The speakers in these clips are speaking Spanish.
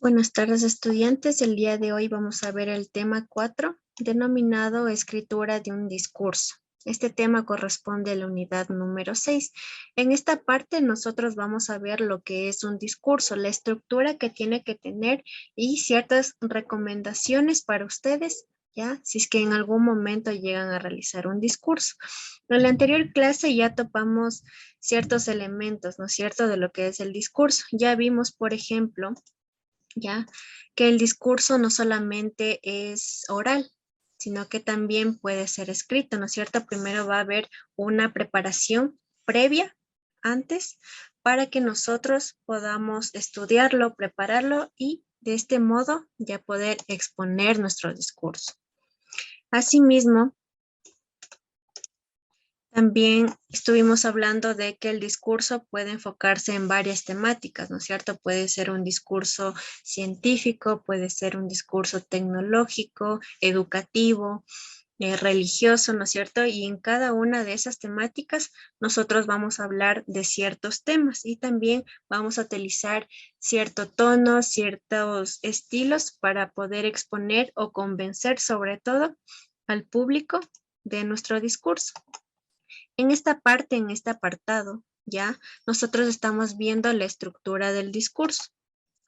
Buenas tardes, estudiantes. El día de hoy vamos a ver el tema 4, denominado escritura de un discurso. Este tema corresponde a la unidad número 6. En esta parte nosotros vamos a ver lo que es un discurso, la estructura que tiene que tener y ciertas recomendaciones para ustedes, ¿ya? Si es que en algún momento llegan a realizar un discurso. En la anterior clase ya topamos ciertos elementos, ¿no es cierto?, de lo que es el discurso. Ya vimos, por ejemplo, ¿ya? Que el discurso no solamente es oral, sino que también puede ser escrito, ¿no es cierto? Primero va a haber una preparación previa antes para que nosotros podamos estudiarlo, prepararlo y de este modo ya poder exponer nuestro discurso. Asimismo, también estuvimos hablando de que el discurso puede enfocarse en varias temáticas, ¿no es cierto? Puede ser un discurso científico, puede ser un discurso tecnológico, educativo, religioso, ¿no es cierto? Y en cada una de esas temáticas nosotros vamos a hablar de ciertos temas y también vamos a utilizar cierto tono, ciertos estilos para poder exponer o convencer sobre todo al público de nuestro discurso. En esta parte, en este apartado, ya, nosotros estamos viendo la estructura del discurso.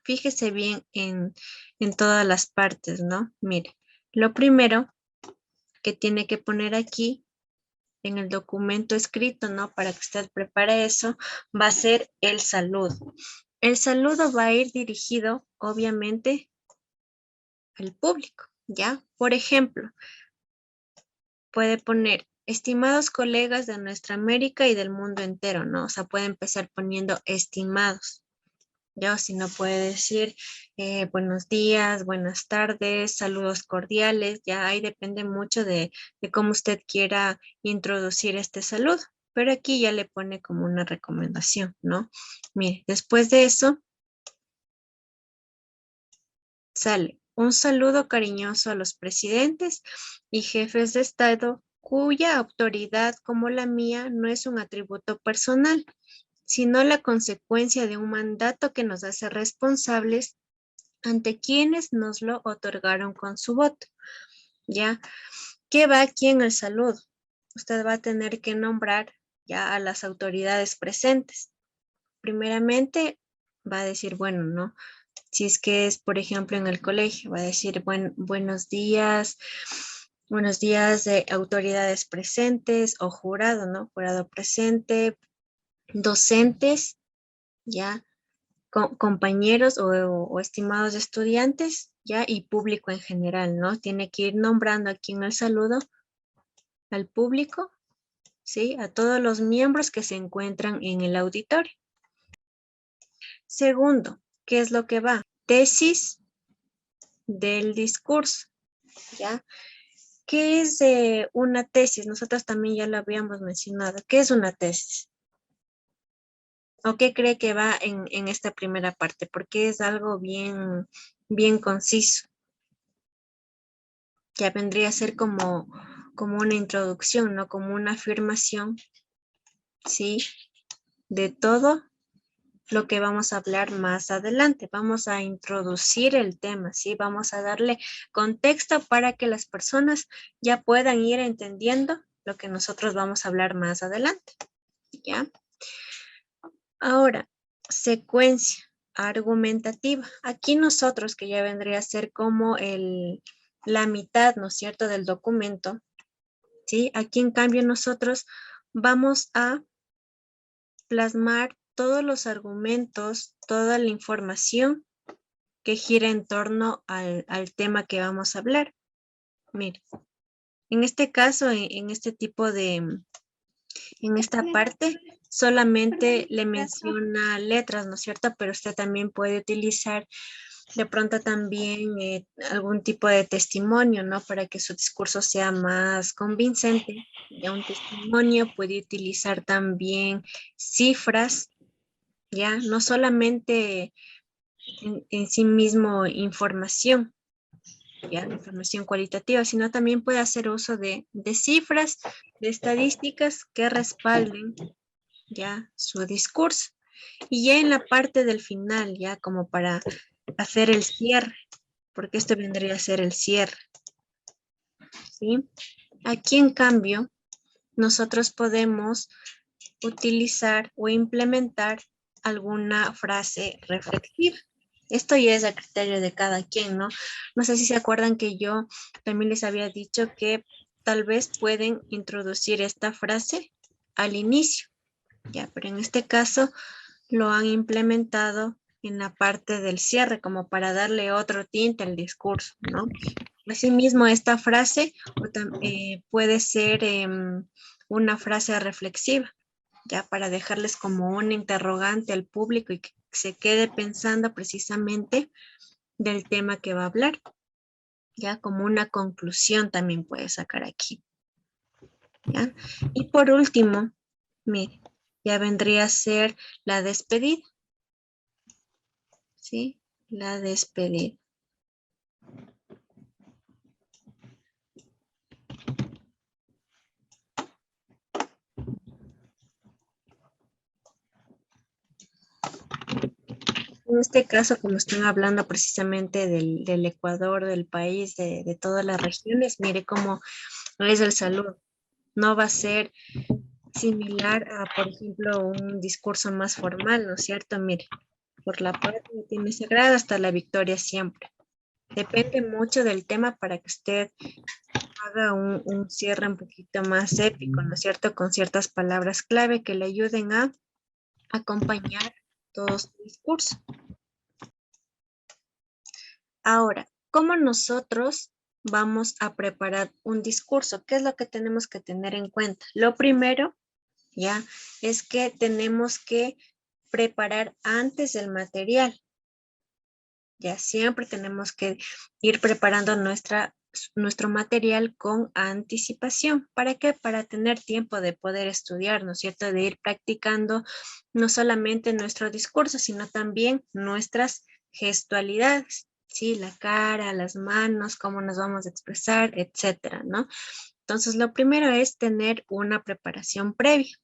Fíjese bien en todas las partes, ¿no? Mire, lo primero que tiene que poner aquí en el documento escrito, ¿no? Para que usted prepare eso, va a ser el saludo. El saludo va a ir dirigido, obviamente, al público, ¿ya? Por ejemplo, puede poner, estimados colegas de nuestra América y del mundo entero, ¿no? O sea, puede empezar poniendo estimados. Ya, o si no puede decir buenos días, buenas tardes, saludos cordiales, ya ahí depende mucho de cómo usted quiera introducir este saludo. Pero aquí ya le pone como una recomendación, ¿no? Mire, después de eso, sale un saludo cariñoso a los presidentes y jefes de Estado cuya autoridad como la mía no es un atributo personal, sino la consecuencia de un mandato que nos hace responsables ante quienes nos lo otorgaron con su voto. ¿Ya? ¿Qué va aquí en el saludo? Usted va a tener que nombrar ya a las autoridades presentes. Primeramente, va a decir, bueno, ¿no? Si es que es, por ejemplo, en el colegio, va a decir buenos días autoridades presentes o jurado, ¿no? Jurado presente, docentes, ¿ya? Compañeros o estimados estudiantes, ¿ya? Y público en general, ¿no? Tiene que ir nombrando aquí en el saludo al público, ¿sí? A todos los miembros que se encuentran en el auditorio. Segundo, ¿qué es lo que va? Tesis del discurso, ¿ya? ¿Qué es una tesis? Nosotros también ya lo habíamos mencionado. ¿Qué es una tesis? ¿O qué cree que va en esta primera parte? Porque es algo bien conciso. Ya vendría a ser como una introducción, ¿no? Como una afirmación, ¿sí? De todo lo que vamos a hablar más adelante. Vamos a introducir el tema, ¿sí? Vamos a darle contexto para que las personas ya puedan ir entendiendo lo que nosotros vamos a hablar más adelante, ¿ya? Ahora, secuencia argumentativa. Aquí nosotros, que ya vendría a ser como la mitad, ¿no es cierto?, del documento, ¿sí? Aquí, en cambio, nosotros vamos a plasmar todos los argumentos, toda la información que gira en torno al tema que vamos a hablar. Mire, en este caso, en este tipo en esta parte, solamente le menciona letras, ¿no es cierto? Pero usted también puede utilizar de pronto también algún tipo de testimonio, ¿no? Para que su discurso sea más convincente. Ya un testimonio puede utilizar también cifras, ya no solamente en sí mismo información, ya información cualitativa, sino también puede hacer uso de cifras, de estadísticas que respalden ya su discurso. Y ya en la parte del final, ya como para hacer el cierre, porque esto vendría a ser el cierre, ¿sí? Aquí, en cambio, nosotros podemos utilizar o implementar alguna frase reflexiva. Esto ya es a criterio de cada quien, ¿no? No sé si se acuerdan que yo también les había dicho que tal vez pueden introducir esta frase al inicio, ya, pero en este caso lo han implementado en la parte del cierre como para darle otro tinte al discurso, ¿no? Asimismo, esta frase puede ser una frase reflexiva, ya para dejarles como un interrogante al público y que se quede pensando precisamente del tema que va a hablar, ya como una conclusión también puede sacar aquí, ¿ya? Y por último, mire, ya vendría a ser la despedida, ¿sí? La despedida. En este caso, como están hablando precisamente del Ecuador, del país, de todas las regiones, mire cómo es el saludo. No va a ser similar a, por ejemplo, un discurso más formal, ¿no es cierto? Mire, por la patria tiene sagrada hasta la victoria siempre. Depende mucho del tema para que usted haga un cierre un poquito más épico, ¿no es cierto? Con ciertas palabras clave que le ayuden a acompañar todo su discurso. Ahora, ¿cómo nosotros vamos a preparar un discurso? ¿Qué es lo que tenemos que tener en cuenta? Lo primero, ya, es que tenemos que preparar antes el material. Ya siempre tenemos que ir preparando nuestro material con anticipación. ¿Para qué? Para tener tiempo de poder estudiar, ¿no es cierto? De ir practicando no solamente nuestro discurso, sino también nuestras gestualidades, ¿sí? La cara, las manos, cómo nos vamos a expresar, etcétera, ¿no? Entonces, lo primero es tener una preparación previa.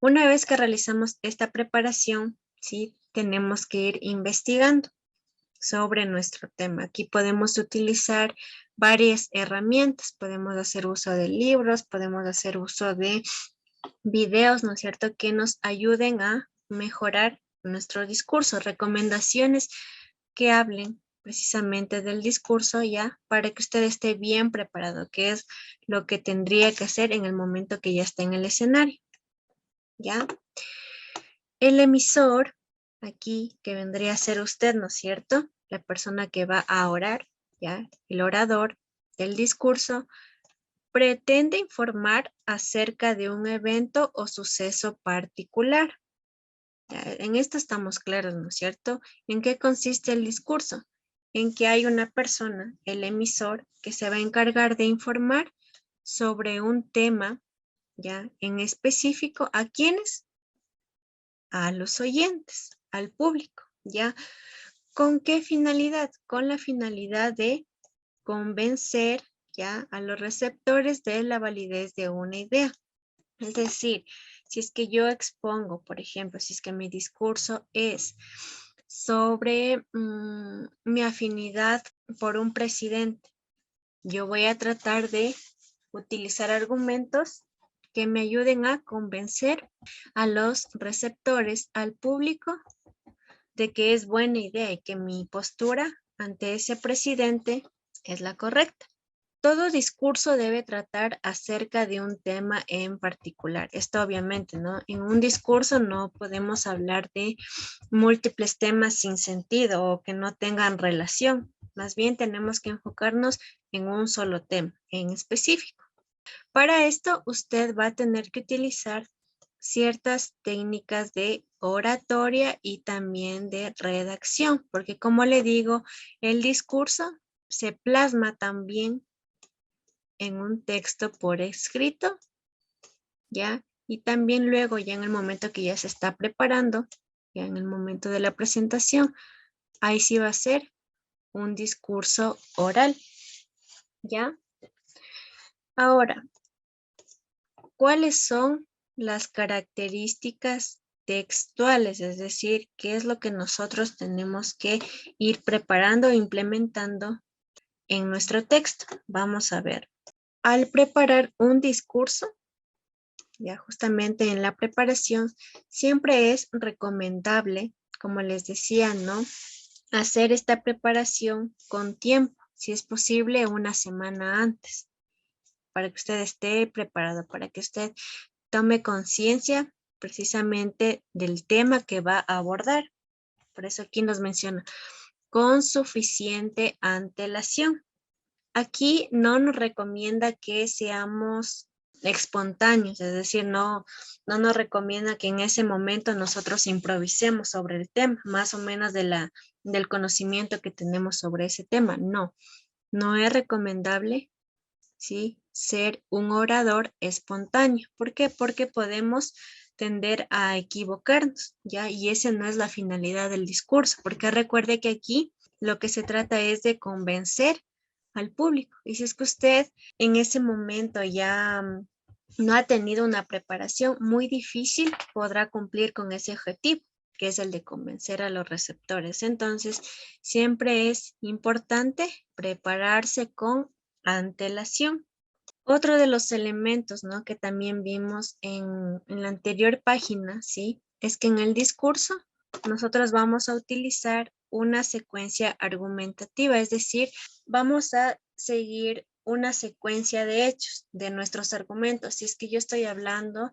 Una vez que realizamos esta preparación, ¿sí? Tenemos que ir investigando sobre nuestro tema. Aquí podemos utilizar varias herramientas. Podemos hacer uso de libros, podemos hacer uso de videos, ¿no es cierto?, que nos ayuden a mejorar nuestro discurso. Recomendaciones que hablen precisamente del discurso ya para que usted esté bien preparado, que es lo que tendría que hacer en el momento que ya esté en el escenario. ¿Ya? El emisor, aquí que vendría a ser usted, ¿no es cierto? La persona que va a orar, ¿ya? El orador del discurso, pretende informar acerca de un evento o suceso particular. ¿Ya? En esto estamos claros, ¿no es cierto? ¿En qué consiste el discurso? En que hay una persona, el emisor, que se va a encargar de informar sobre un tema, ¿ya? En específico, ¿a quiénes? A los oyentes, al público, ¿ya? ¿Con qué finalidad? Con la finalidad de convencer, ¿ya? A los receptores de la validez de una idea. Es decir, si es que yo expongo, por ejemplo, si es que mi discurso es sobre mi afinidad por un presidente, yo voy a tratar de utilizar argumentos que me ayuden a convencer a los receptores, al público, de que es buena idea y que mi postura ante ese presidente es la correcta. Todo discurso debe tratar acerca de un tema en particular. Esto obviamente, ¿no? En un discurso no podemos hablar de múltiples temas sin sentido o que no tengan relación. Más bien tenemos que enfocarnos en un solo tema en específico. Para esto, usted va a tener que utilizar ciertas técnicas de oratoria y también de redacción, porque como le digo, el discurso se plasma también en un texto por escrito, ¿ya? Y también luego, ya en el momento que ya se está preparando, ya en el momento de la presentación, ahí sí va a ser un discurso oral, ¿ya? Ahora, ¿cuáles son las características textuales, es decir, qué es lo que nosotros tenemos que ir preparando e implementando en nuestro texto. Vamos a ver. Al preparar un discurso, ya justamente en la preparación, siempre es recomendable, como les decía, ¿no? Hacer esta preparación con tiempo, si es posible, una semana antes, para que usted esté preparado, para que usted tome conciencia precisamente del tema que va a abordar. Por eso aquí nos menciona, con suficiente antelación. Aquí no nos recomienda que seamos espontáneos, es decir, no nos recomienda que en ese momento nosotros improvisemos sobre el tema, más o menos del conocimiento que tenemos sobre ese tema. No es recomendable, ¿sí?, ser un orador espontáneo. ¿Por qué? Porque podemos tender a equivocarnos, ¿ya? Y esa no es la finalidad del discurso, porque recuerde que aquí lo que se trata es de convencer al público. Y si es que usted en ese momento ya no ha tenido una preparación, muy difícil podrá cumplir con ese objetivo, que es el de convencer a los receptores. Entonces, siempre es importante prepararse con antelación. Otro de los elementos, ¿no?, que también vimos en la anterior página, ¿sí?, es que en el discurso nosotros vamos a utilizar una secuencia argumentativa, es decir, vamos a seguir una secuencia de hechos de nuestros argumentos. Si es que yo estoy hablando,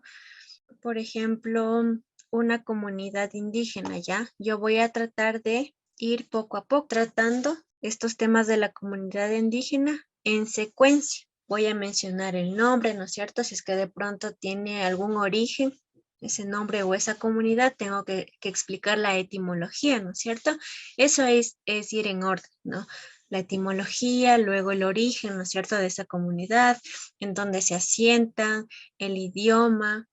por ejemplo, una comunidad indígena, ¿ya? Yo voy a tratar de ir poco a poco tratando estos temas de la comunidad indígena en secuencia. Voy a mencionar el nombre, ¿no es cierto? Si es que de pronto tiene algún origen ese nombre o esa comunidad, tengo que explicar la etimología, ¿no es cierto? Eso es ir en orden, ¿no? La etimología, luego el origen, ¿no es cierto?, de esa comunidad, en donde se asientan, el idioma,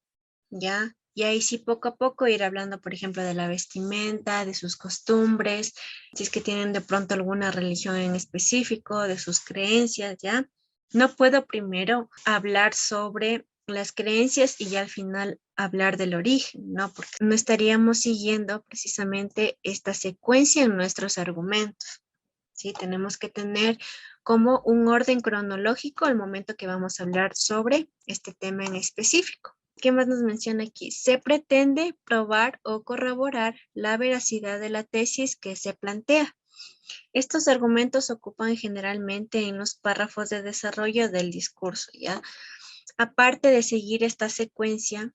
¿ya? Y ahí sí poco a poco ir hablando, por ejemplo, de la vestimenta, de sus costumbres, si es que tienen de pronto alguna religión en específico, de sus creencias, ¿ya? No puedo primero hablar sobre las creencias y ya al final hablar del origen, ¿no? Porque no estaríamos siguiendo precisamente esta secuencia en nuestros argumentos, ¿sí? Tenemos que tener como un orden cronológico al momento que vamos a hablar sobre este tema en específico. ¿Qué más nos menciona aquí? Se pretende probar o corroborar la veracidad de la tesis que se plantea. Estos argumentos se ocupan generalmente en los párrafos de desarrollo del discurso, ¿ya? Aparte de seguir esta secuencia,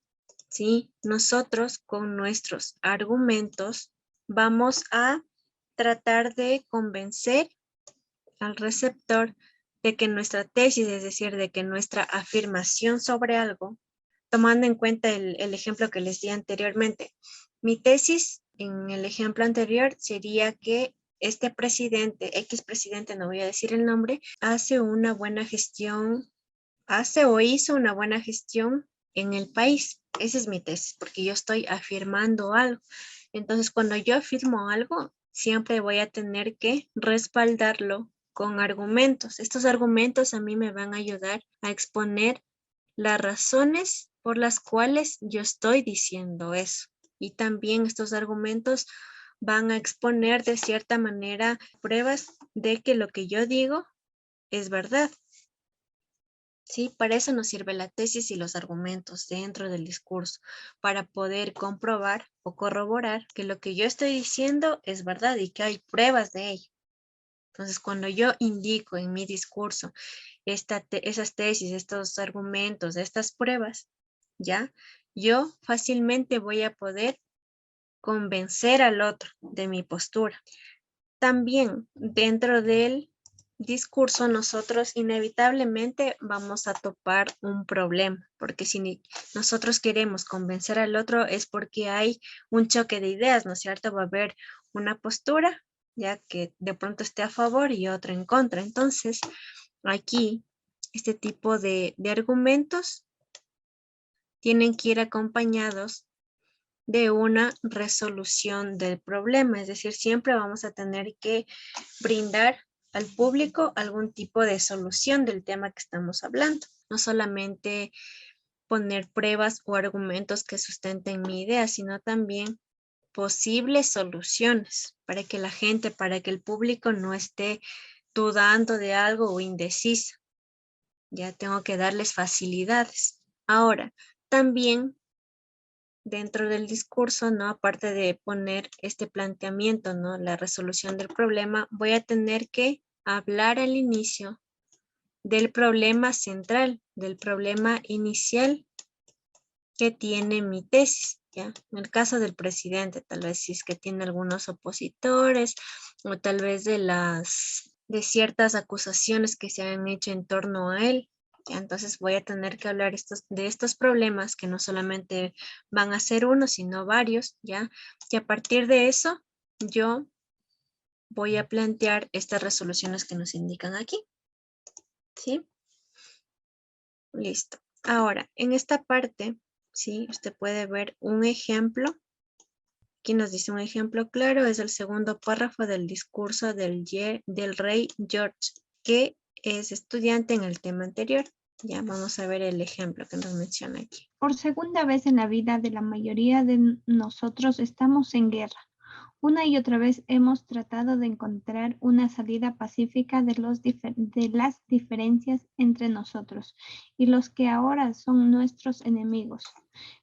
¿sí?, nosotros con nuestros argumentos vamos a tratar de convencer al receptor de que nuestra tesis, es decir, de que nuestra afirmación sobre algo, tomando en cuenta el ejemplo que les di anteriormente, mi tesis en el ejemplo anterior sería que este presidente, X presidente, no voy a decir el nombre, hace una buena gestión, hace o hizo una buena gestión en el país. Esa es mi tesis, porque yo estoy afirmando algo. Entonces, cuando yo afirmo algo, siempre voy a tener que respaldarlo con argumentos. Estos argumentos a mí me van a ayudar a exponer las razones por las cuales yo estoy diciendo eso. Y también estos argumentos van a exponer de cierta manera pruebas de que lo que yo digo es verdad. Sí, para eso nos sirve la tesis y los argumentos dentro del discurso, para poder comprobar o corroborar que lo que yo estoy diciendo es verdad y que hay pruebas de ello. Entonces, cuando yo indico en mi discurso esas tesis, estos argumentos, estas pruebas, ¿ya? Yo fácilmente voy a poder convencer al otro de mi postura. También dentro del discurso nosotros inevitablemente vamos a topar un problema, porque si nosotros queremos convencer al otro es porque hay un choque de ideas, ¿no es cierto? Va a haber una postura, ya que de pronto esté a favor y otra en contra. Entonces, aquí, este tipo de argumentos tienen que ir acompañados de una resolución del problema, es decir, siempre vamos a tener que brindar al público algún tipo de solución del tema que estamos hablando. No solamente poner pruebas o argumentos que sustenten mi idea, sino también posibles soluciones para que la gente, para que el público no esté dudando de algo o indeciso. Ya tengo que darles facilidades. Ahora, también dentro del discurso, ¿no? Aparte de poner este planteamiento, ¿no? La resolución del problema, voy a tener que hablar al inicio del problema central, del problema inicial que tiene mi tesis, ¿ya? En el caso del presidente, tal vez si es que tiene algunos opositores o tal vez de ciertas acusaciones que se han hecho en torno a él, ¿ya? Entonces voy a tener que hablar de estos problemas que no solamente van a ser uno, sino varios, ¿ya? Y a partir de eso, yo voy a plantear estas resoluciones que nos indican aquí, ¿sí? Listo. Ahora, en esta parte, ¿sí? Usted puede ver un ejemplo. Aquí nos dice un ejemplo claro, es el segundo párrafo del discurso del rey George, que es estudiante en el tema anterior. Ya vamos a ver el ejemplo que nos menciona aquí. Por segunda vez en la vida de la mayoría de nosotros estamos en guerra. Una y otra vez hemos tratado de encontrar una salida pacífica de las diferencias entre nosotros y los que ahora son nuestros enemigos.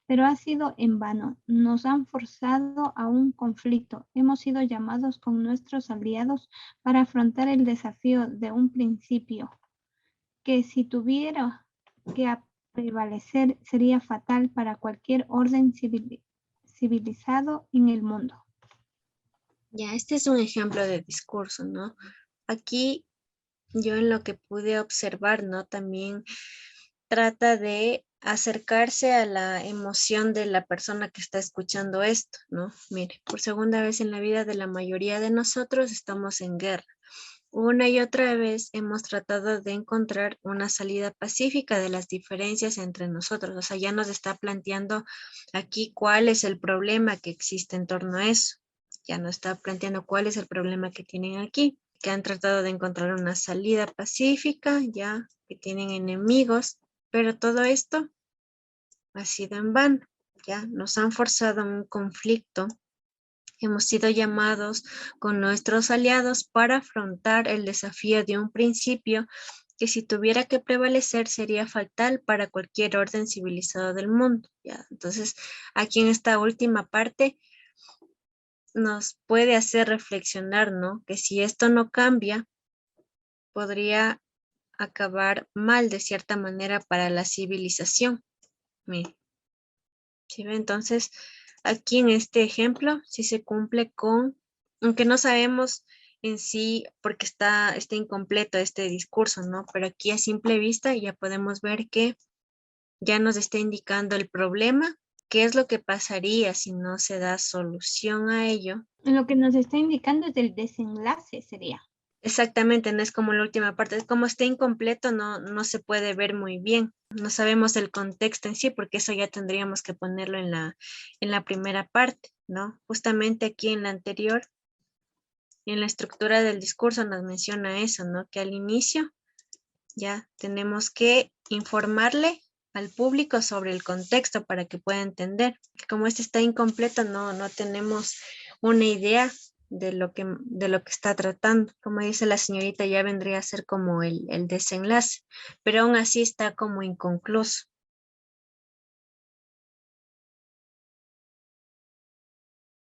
Pero ha sido en vano. Nos han forzado a un conflicto. Hemos sido llamados con nuestros aliados para afrontar el desafío de un principio que si tuviera que prevalecer sería fatal para cualquier orden civilizado en el mundo. Ya, este es un ejemplo de discurso, ¿no? Aquí yo en lo que pude observar, ¿no? También trata de acercarse a la emoción de la persona que está escuchando esto, ¿no? Mire, por segunda vez en la vida de la mayoría de nosotros estamos en guerra. Una y otra vez hemos tratado de encontrar una salida pacífica de las diferencias entre nosotros. O sea, ya nos está planteando aquí cuál es el problema que existe en torno a eso. Ya nos está planteando cuál es el problema que tienen aquí, que han tratado de encontrar una salida pacífica, ya que tienen enemigos, pero todo esto ha sido en vano. Ya nos han forzado a un conflicto. Hemos sido llamados con nuestros aliados para afrontar el desafío de un principio que si tuviera que prevalecer sería fatal para cualquier orden civilizado del mundo. ¿Ya? Entonces, aquí en esta última parte nos puede hacer reflexionar, ¿no? Que si esto no cambia, podría acabar mal de cierta manera para la civilización. Mire, ¿sí ve? Entonces, aquí en este ejemplo, sí se cumple con, aunque no sabemos en sí, porque está incompleto este discurso, ¿no? Pero aquí a simple vista ya podemos ver que ya nos está indicando el problema, qué es lo que pasaría si no se da solución a ello. Lo que nos está indicando es el desenlace, sería. Exactamente, no es como la última parte, es como está incompleto, no se puede ver muy bien. No sabemos el contexto en sí, porque eso ya tendríamos que ponerlo en la primera parte, ¿no? Justamente aquí en la anterior, en la estructura del discurso nos menciona eso, ¿no? Que al inicio ya tenemos que informarle al público sobre el contexto para que pueda entender. Como este está incompleto, no tenemos una idea de lo que está tratando. Como dice la señorita, ya vendría a ser como el desenlace, pero aún así está como inconcluso.